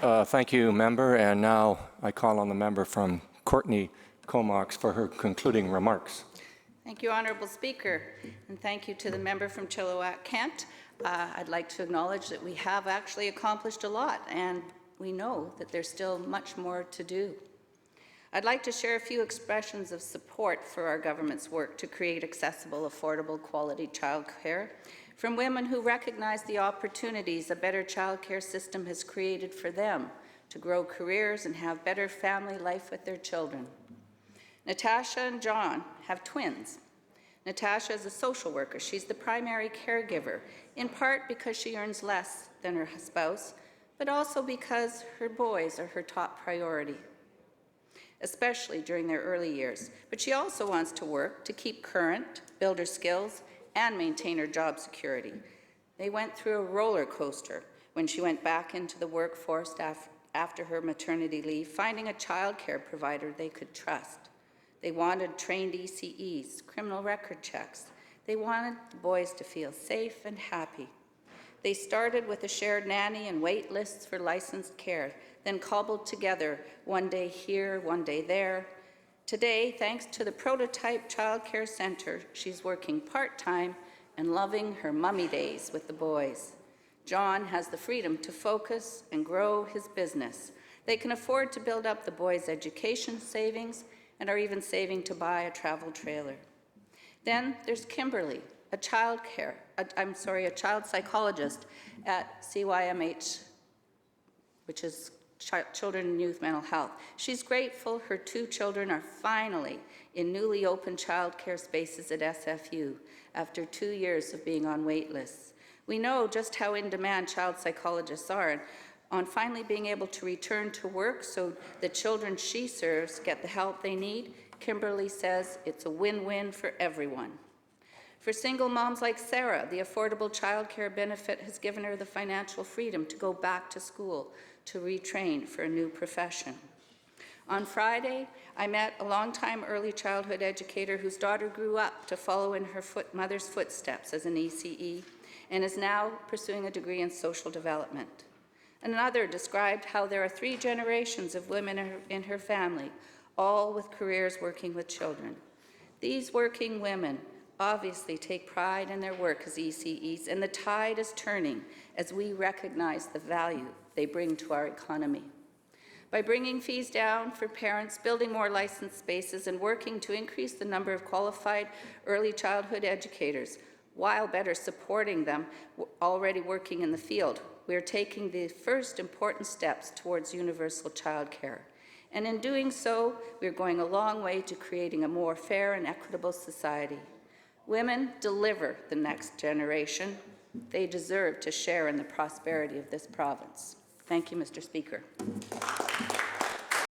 Thank you, member. And now I call on the member from Courtenay Comox for her concluding remarks. Thank you, Honourable Speaker, and thank you to the member from Chilliwack-Kent. I'd like to acknowledge that we have actually accomplished a lot, and we know that there's still much more to do. I'd like to share a few expressions of support for our government's work to create accessible, affordable, quality childcare from women who recognize the opportunities a better childcare system has created for them to grow careers and have better family life with their children. Natasha and John have twins. Natasha is a social worker. She's the primary caregiver, in part because she earns less than her spouse, but also because her boys are her top priority, especially during their early years. But she also wants to work to keep current, build her skills, and maintain her job security. They went through a roller coaster when she went back into the workforce after her maternity leave, finding a childcare provider they could trust. They wanted trained ECEs, criminal record checks. They wanted the boys to feel safe and happy. They started with a shared nanny and wait lists for licensed care, then cobbled together one day here, one day there. Today, thanks to the prototype childcare center, she's working part-time and loving her mummy days with the boys. John has the freedom to focus and grow his business. They can afford to build up the boys' education savings and are even saving to buy a travel trailer. Then there's Kimberly, a child psychologist at CYMH, which is Children and Youth Mental Health. She's grateful her 2 children are finally in newly opened childcare spaces at SFU after 2 years of being on wait lists. We know just how in demand child psychologists are on finally being able to return to work so the children she serves get the help they need. Kimberly says it's a win-win for everyone. For single moms like Sarah, the affordable childcare benefit has given her the financial freedom to go back to school, to retrain for a new profession. On Friday, I met a longtime early childhood educator whose daughter grew up to follow in her mother's footsteps as an ECE and is now pursuing a degree in social development. Another described how there are 3 generations of women in her family, all with careers working with children. These working women obviously take pride in their work as ECEs, and the tide is turning as we recognize the value they bring to our economy. By bringing fees down for parents, building more licensed spaces, and working to increase the number of qualified early childhood educators, while better supporting them already working in the field, we are taking the first important steps towards universal childcare. And in doing so, we are going a long way to creating a more fair and equitable society. Women deliver the next generation. They deserve to share in the prosperity of this province. Thank you, Mr. Speaker.